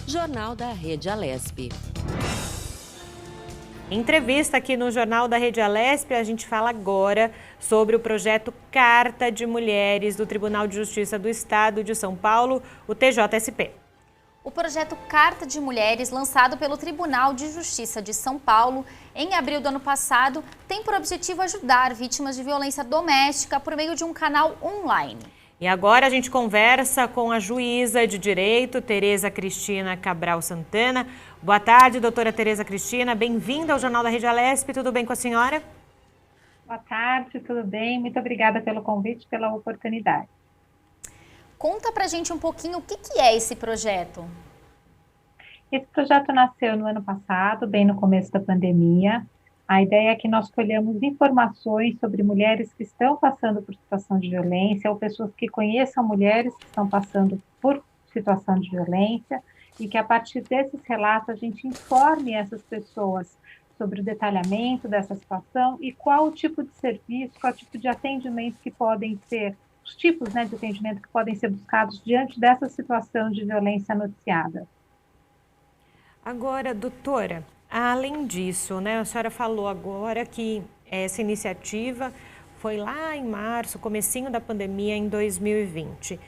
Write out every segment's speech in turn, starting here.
Jornal da Rede Alesp. Entrevista aqui no Jornal da Rede Alesp, a gente fala agora sobre o projeto Carta de Mulheres do Tribunal de Justiça do Estado de São Paulo, o TJSP. O projeto Carta de Mulheres, lançado pelo Tribunal de Justiça de São Paulo em abril do ano passado, tem por objetivo ajudar vítimas de violência doméstica por meio de um canal online. E agora a gente conversa com a juíza de direito, Tereza Cristina Cabral Santana. Boa tarde, doutora Tereza Cristina. Bem-vinda ao Jornal da Rede Alesp. Tudo bem com a senhora? Boa tarde, tudo bem? Muito obrigada pelo convite, pela oportunidade. Conta pra gente um pouquinho o que é esse projeto. Esse projeto nasceu no ano passado, bem no começo da pandemia. A ideia é que nós colhamos informações sobre mulheres que estão passando por situação de violência ou pessoas que conheçam mulheres que estão passando por situação de violência e que a partir desses relatos a gente informe essas pessoas sobre o detalhamento dessa situação e qual o tipo de serviço, qual o tipo de atendimento que podem ser, os tipos, de atendimento que podem ser buscados diante dessa situação de violência noticiada. Agora, doutora, além disso, a senhora falou agora que essa iniciativa foi lá em março, comecinho da pandemia em 2020.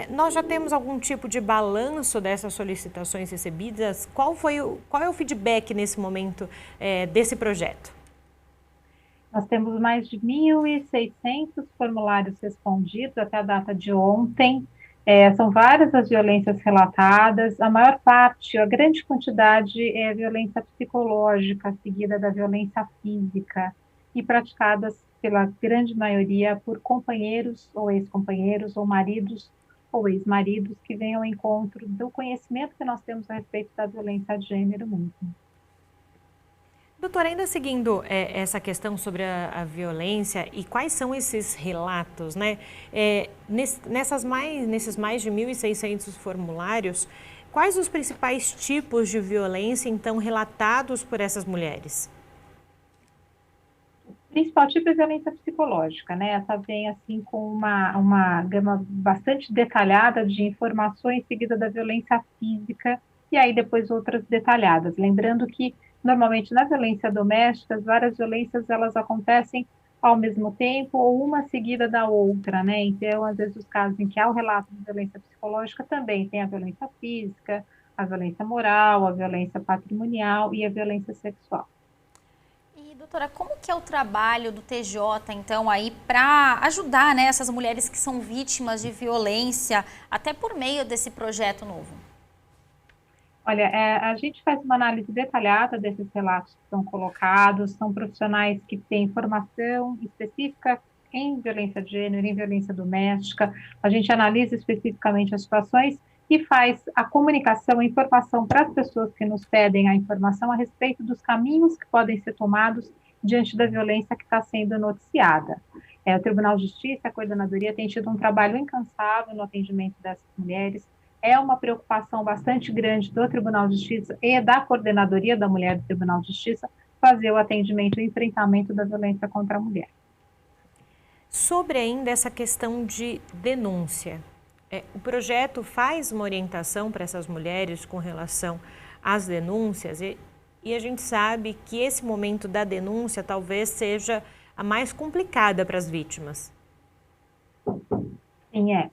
Nós já temos algum tipo de balanço dessas solicitações recebidas? Qual é o feedback nesse momento desse projeto? Nós temos mais de 1.600 formulários respondidos até a data de ontem. São várias as violências relatadas, a maior parte, a grande quantidade é violência psicológica, seguida da violência física, e praticadas pela grande maioria por companheiros ou ex-companheiros, ou maridos ou ex-maridos que vêm ao encontro do conhecimento que nós temos a respeito da violência de gênero mesmo. Doutora, ainda seguindo essa questão sobre a violência e quais são esses relatos, nesses mais de 1.600 formulários, quais os principais tipos de violência, então, relatados por essas mulheres? O principal tipo é violência psicológica, Essa vem, assim, com uma gama bastante detalhada de informações, seguida da violência física, e aí depois outras detalhadas. Lembrando que normalmente, na violência doméstica, várias violências elas acontecem ao mesmo tempo ou uma seguida da outra, Então, às vezes, os casos em que há o relato de violência psicológica também tem a violência física, a violência moral, a violência patrimonial e a violência sexual. E, doutora, como que é o trabalho do TJ, então, aí para ajudar, essas mulheres que são vítimas de violência, até por meio desse projeto novo? Olha, a gente faz uma análise detalhada desses relatos que são colocados, são profissionais que têm formação específica em violência de gênero, em violência doméstica, a gente analisa especificamente as situações e faz a comunicação, a informação para as pessoas que nos pedem a informação a respeito dos caminhos que podem ser tomados diante da violência que está sendo noticiada. O Tribunal de Justiça, a Coordenadoria, tem tido um trabalho incansável no atendimento dessas mulheres. É uma preocupação bastante grande do Tribunal de Justiça e da Coordenadoria da Mulher do Tribunal de Justiça fazer o atendimento e o enfrentamento da violência contra a mulher. Sobre ainda essa questão de denúncia, o projeto faz uma orientação para essas mulheres com relação às denúncias e a gente sabe que esse momento da denúncia talvez seja a mais complicada para as vítimas. Sim,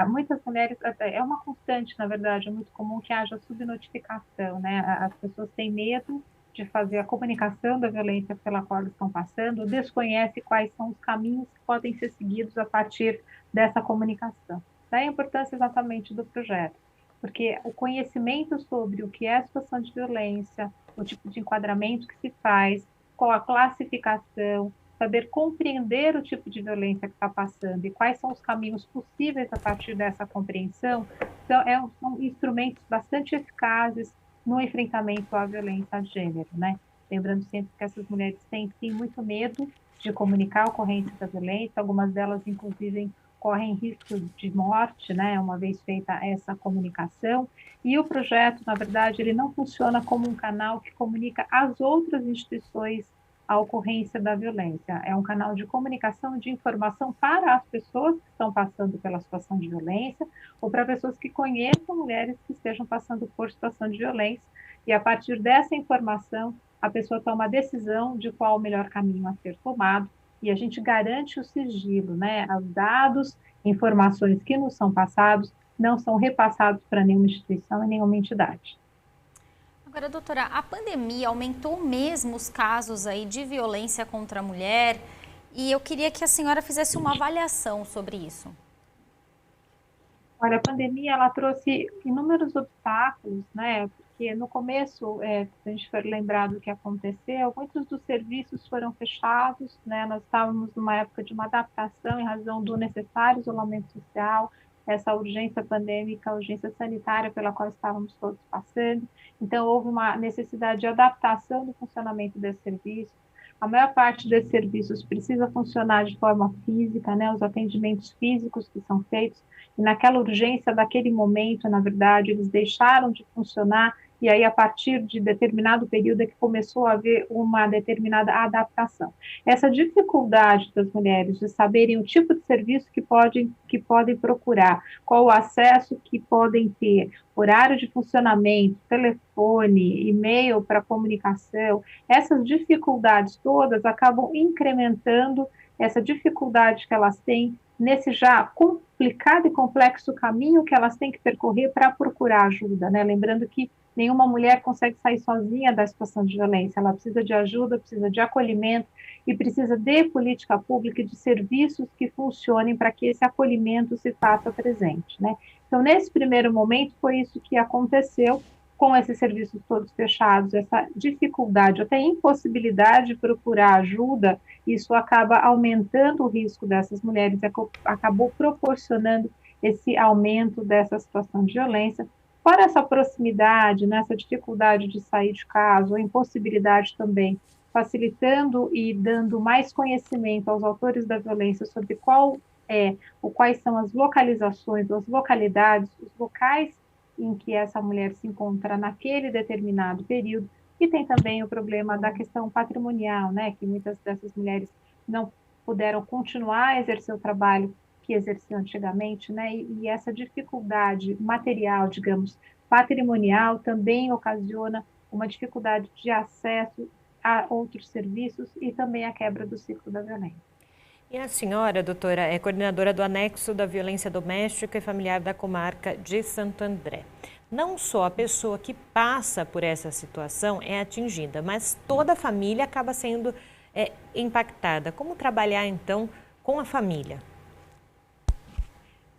muitas mulheres, é uma constante, na verdade, é muito comum que haja subnotificação, As pessoas têm medo de fazer a comunicação da violência pela qual elas estão passando, desconhecem quais são os caminhos que podem ser seguidos a partir dessa comunicação. Daí a importância exatamente do projeto, porque o conhecimento sobre o que é a situação de violência, o tipo de enquadramento que se faz, qual a classificação, saber compreender o tipo de violência que está passando e quais são os caminhos possíveis a partir dessa compreensão, então, são instrumentos bastante eficazes no enfrentamento à violência de gênero, Lembrando sempre que essas mulheres têm, sim, muito medo de comunicar a ocorrência da violência, algumas delas, inclusive, correm risco de morte, uma vez feita essa comunicação, e o projeto, na verdade, ele não funciona como um canal que comunica às outras instituições a ocorrência da violência. É um canal de comunicação, de informação para as pessoas que estão passando pela situação de violência ou para pessoas que conheçam mulheres que estejam passando por situação de violência. E a partir dessa informação, a pessoa toma a decisão de qual o melhor caminho a ser tomado e a gente garante o sigilo, né? Os dados, informações que nos são passados não são repassados para nenhuma instituição e nenhuma entidade. Agora, doutora, a pandemia aumentou mesmo os casos aí de violência contra a mulher e eu queria que a senhora fizesse uma avaliação sobre isso. Olha, a pandemia ela trouxe inúmeros obstáculos, né? Porque no começo, se a gente for lembrar do que aconteceu, muitos dos serviços foram fechados, né? Nós estávamos numa época de uma adaptação em razão do necessário isolamento social, essa urgência pandêmica, a urgência sanitária pela qual estávamos todos passando. Então, houve uma necessidade de adaptação do funcionamento desse serviço. A maior parte desses serviços precisa funcionar de forma física, né? Os atendimentos físicos que são feitos, e naquela urgência daquele momento, na verdade, eles deixaram de funcionar, e aí a partir de determinado período é que começou a haver uma determinada adaptação. Essa dificuldade das mulheres de saberem o tipo de serviço que podem procurar, qual o acesso que podem ter, horário de funcionamento, telefone, e-mail para comunicação, essas dificuldades todas acabam incrementando essa dificuldade que elas têm nesse já complicado e complexo caminho que elas têm que percorrer para procurar ajuda, né? Lembrando que nenhuma mulher consegue sair sozinha da situação de violência, ela precisa de ajuda, precisa de acolhimento e precisa de política pública e de serviços que funcionem para que esse acolhimento se faça presente, né? Então, nesse primeiro momento, foi isso que aconteceu com esses serviços todos fechados, essa dificuldade, até impossibilidade de procurar ajuda, isso acaba aumentando o risco dessas mulheres, acabou proporcionando esse aumento dessa situação de violência. Fora essa proximidade, né, essa dificuldade de sair de casa, a impossibilidade também, facilitando e dando mais conhecimento aos autores da violência sobre quais são as localizações, as localidades, os locais em que essa mulher se encontra naquele determinado período, e tem também o problema da questão patrimonial, né, que muitas dessas mulheres não puderam continuar a exercer o trabalho que exerciam antigamente, né, e essa dificuldade material, digamos, patrimonial, também ocasiona uma dificuldade de acesso a outros serviços e também a quebra do ciclo da violência. E a senhora, doutora, é coordenadora do Anexo da Violência Doméstica e Familiar da Comarca de Santo André. Não só a pessoa que passa por essa situação é atingida, mas toda a família acaba sendo impactada. Como trabalhar, então, com a família?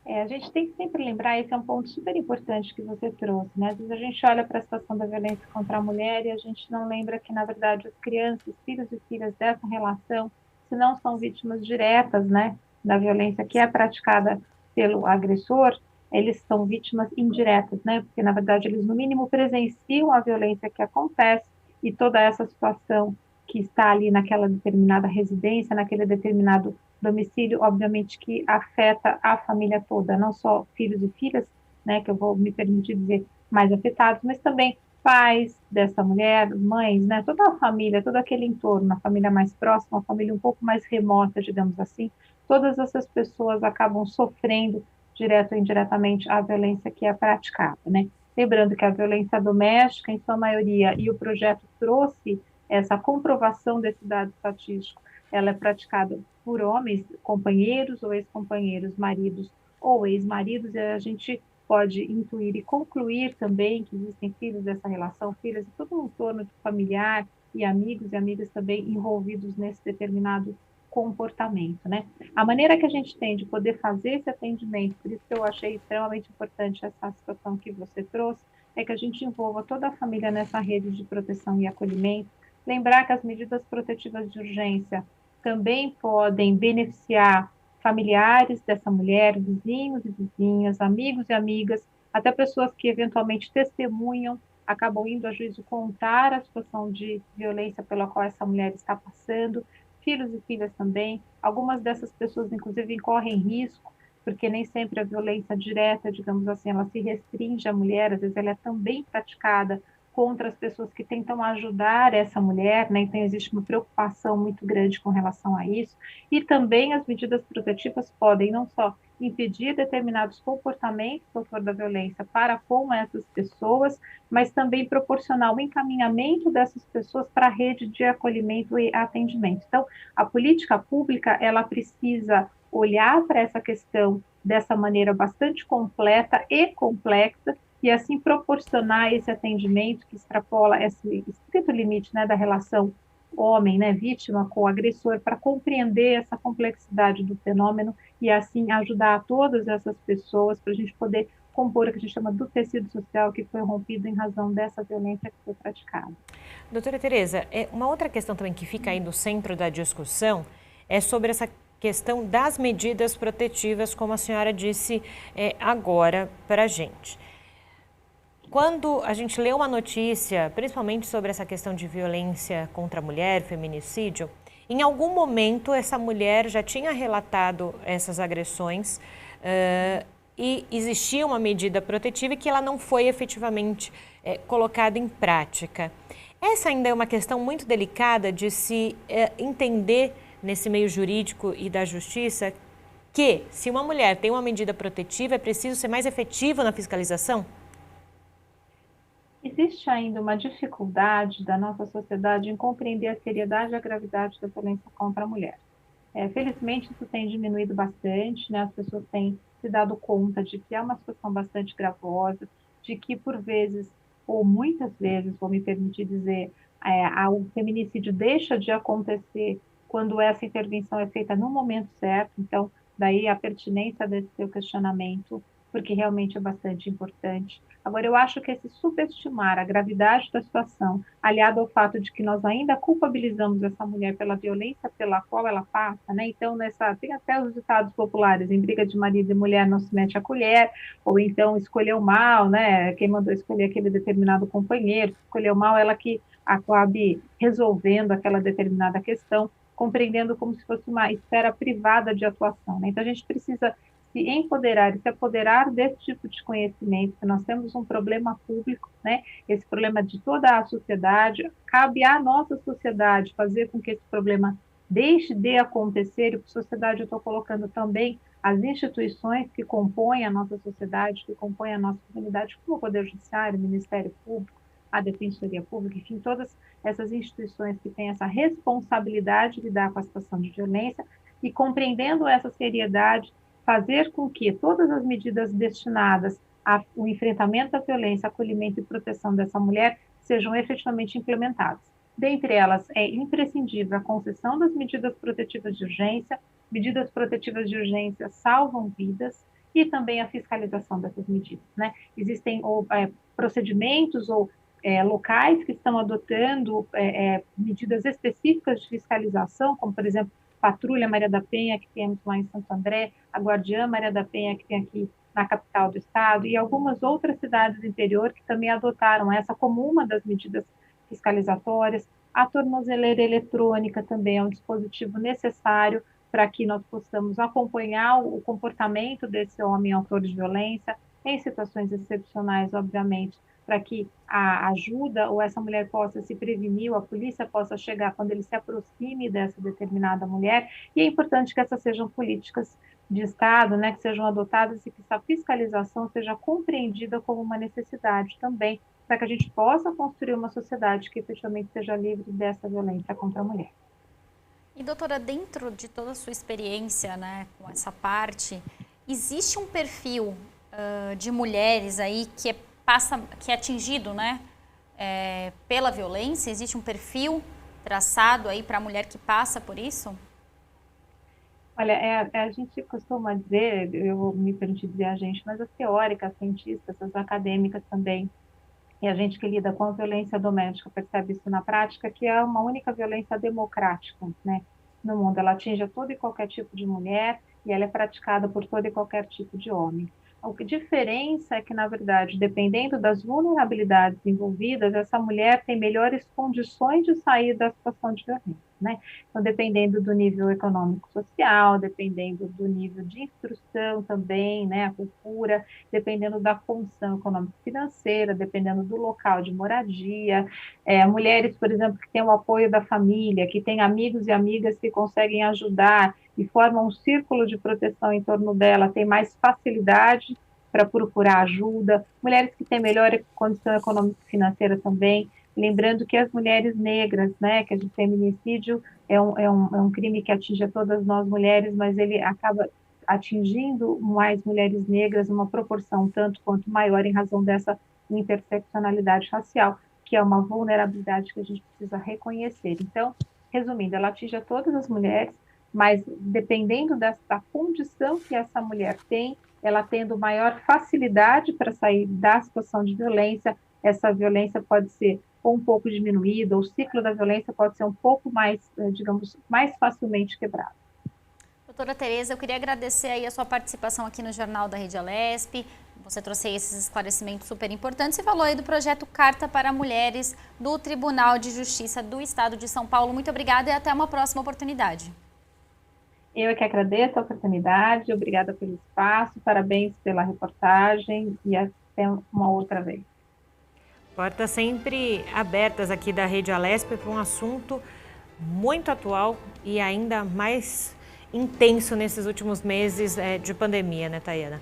A gente tem que sempre lembrar, esse é um ponto super importante que você trouxe, né? Às vezes a gente olha para a situação da violência contra a mulher e a gente não lembra que, na verdade, as crianças, filhos e filhas dessa relação, se não são vítimas diretas, né, da violência que é praticada pelo agressor, eles são vítimas indiretas, né, porque na verdade eles no mínimo presenciam a violência que acontece e toda essa situação que está ali naquela determinada residência, naquele determinado domicílio, obviamente que afeta a família toda, não só filhos e filhas, né, que eu vou me permitir dizer mais afetados, mas também pais dessa mulher, mães, né, toda a família, todo aquele entorno, a família mais próxima, a família um pouco mais remota, digamos assim, todas essas pessoas acabam sofrendo, direto ou indiretamente, a violência que é praticada, né. Lembrando que a violência doméstica, em sua maioria, e o projeto trouxe essa comprovação desse dado estatístico, ela é praticada por homens, companheiros ou ex-companheiros, maridos ou ex-maridos, e a gente pode intuir e concluir também que existem filhos dessa relação, filhas de todo um entorno familiar e amigos e amigas também envolvidos nesse determinado comportamento, né? A maneira que a gente tem de poder fazer esse atendimento, por isso que eu achei extremamente importante essa situação que você trouxe, é que a gente envolva toda a família nessa rede de proteção e acolhimento, lembrar que as medidas protetivas de urgência também podem beneficiar familiares dessa mulher, vizinhos e vizinhas, amigos e amigas, até pessoas que eventualmente testemunham, acabam indo a juízo contar a situação de violência pela qual essa mulher está passando, filhos e filhas também. Algumas dessas pessoas, inclusive, incorrem risco, porque nem sempre a violência direta, digamos assim, ela se restringe à mulher, às vezes ela é também praticada contra as pessoas que tentam ajudar essa mulher, né? Então existe uma preocupação muito grande com relação a isso, e também as medidas protetivas podem não só impedir determinados comportamentos do autor da violência para com essas pessoas, mas também proporcionar o encaminhamento dessas pessoas para a rede de acolhimento e atendimento. Então, a política pública, ela precisa olhar para essa questão dessa maneira bastante completa e complexa, e assim proporcionar esse atendimento que extrapola esse estrito limite, né, da relação homem, né, vítima com agressor, para compreender essa complexidade do fenômeno e assim ajudar todas essas pessoas para a gente poder compor o que a gente chama do tecido social que foi rompido em razão dessa violência que foi praticada. Doutora Tereza, uma outra questão também que fica aí no centro da discussão é sobre essa questão das medidas protetivas, como a senhora disse agora para a gente. Quando a gente lê uma notícia, principalmente sobre essa questão de violência contra a mulher, feminicídio, em algum momento essa mulher já tinha relatado essas agressões e existia uma medida protetiva e que ela não foi efetivamente colocada em prática. Essa ainda é uma questão muito delicada de se entender nesse meio jurídico e da justiça que, se uma mulher tem uma medida protetiva, é preciso ser mais efetivo na fiscalização? Existe ainda uma dificuldade da nossa sociedade em compreender a seriedade e a gravidade da violência contra a mulher. Felizmente, isso tem diminuído bastante, né? As pessoas têm se dado conta de que é uma situação bastante gravosa, de que por vezes, ou muitas vezes, vou me permitir dizer, o feminicídio deixa de acontecer quando essa intervenção é feita no momento certo. Então, daí a pertinência desse seu questionamento, porque realmente é bastante importante. Agora, eu acho que esse subestimar a gravidade da situação, aliado ao fato de que nós ainda culpabilizamos essa mulher pela violência pela qual ela passa, né? Então, tem até os ditados populares, em briga de marido e mulher não se mete a colher, ou então escolheu mal, né? Quem mandou escolher aquele determinado companheiro, escolheu mal, ela que acabe resolvendo aquela determinada questão, compreendendo como se fosse uma esfera privada de atuação, né? Então, a gente precisa se empoderar e se apoderar desse tipo de conhecimento, que nós temos um problema público, né? Esse problema de toda a sociedade, cabe à nossa sociedade fazer com que esse problema deixe de acontecer, e por sociedade eu estou colocando também as instituições que compõem a nossa sociedade, que compõem a nossa comunidade, como o Poder Judiciário, o Ministério Público, a Defensoria Pública, enfim, todas essas instituições que têm essa responsabilidade de lidar com a situação de violência e compreendendo essa seriedade, fazer com que todas as medidas destinadas ao enfrentamento da violência, acolhimento e proteção dessa mulher sejam efetivamente implementadas. Dentre elas, é imprescindível a concessão das medidas protetivas de urgência. Medidas protetivas de urgência salvam vidas, e também a fiscalização dessas medidas, né? Existem procedimentos ou locais que estão adotando medidas específicas de fiscalização, como, por exemplo, Patrulha Maria da Penha, que temos lá em Santo André, a Guardiã Maria da Penha, que tem aqui na capital do estado, e algumas outras cidades do interior que também adotaram essa como uma das medidas fiscalizatórias. A tornozeleira eletrônica também é um dispositivo necessário para que nós possamos acompanhar o comportamento desse homem autor de violência, em situações excepcionais, obviamente, para que a ajuda ou essa mulher possa se prevenir, ou a polícia possa chegar quando ele se aproxime dessa determinada mulher. E é importante que essas sejam políticas de Estado, né, que sejam adotadas e que essa fiscalização seja compreendida como uma necessidade também, para que a gente possa construir uma sociedade que efetivamente seja livre dessa violência contra a mulher. E doutora, dentro de toda a sua experiência, né, com essa parte, existe um perfil de mulheres aí que é atingido, né, pela violência? Existe um perfil traçado aí para a mulher que passa por isso? Olha, a gente costuma dizer, eu vou me permitir dizer a gente, mas as teóricas, as cientistas, as acadêmicas também, e a gente que lida com a violência doméstica percebe isso na prática, que é uma única violência democrática, né, no mundo. Ela atinge a todo e qualquer tipo de mulher e ela é praticada por todo e qualquer tipo de homem. A diferença é que, na verdade, dependendo das vulnerabilidades envolvidas, essa mulher tem melhores condições de sair da situação de violência. né? Então, dependendo do nível econômico-social, dependendo do nível de instrução também, né? A cultura, dependendo da condição econômico-financeira, dependendo do local de moradia. Mulheres, por exemplo, que têm o apoio da família, que têm amigos e amigas que conseguem ajudar e formam um círculo de proteção em torno dela, têm mais facilidade para procurar ajuda. Mulheres que têm melhor condição econômico-financeira também. Lembrando que as mulheres negras, né, que o feminicídio é um crime que atinge a todas nós mulheres, mas ele acaba atingindo mais mulheres negras, uma proporção tanto quanto maior em razão dessa interseccionalidade racial, que é uma vulnerabilidade que a gente precisa reconhecer. Então, resumindo, ela atinge a todas as mulheres, mas dependendo da condição que essa mulher tem, ela tendo maior facilidade para sair da situação de violência, essa violência pode ser um pouco diminuída, o ciclo da violência pode ser um pouco mais, digamos, mais facilmente quebrado. Doutora Tereza, eu queria agradecer aí a sua participação aqui no Jornal da Rede Alesp. Você trouxe aí esses esclarecimentos super importantes e falou aí do projeto Carta para Mulheres do Tribunal de Justiça do Estado de São Paulo. Muito obrigada e até uma próxima oportunidade. Eu é que agradeço a oportunidade, obrigada pelo espaço, parabéns pela reportagem e até uma outra vez. Portas sempre abertas aqui da Rede Alesp para um assunto muito atual e ainda mais intenso nesses últimos meses de pandemia, né, Tayana?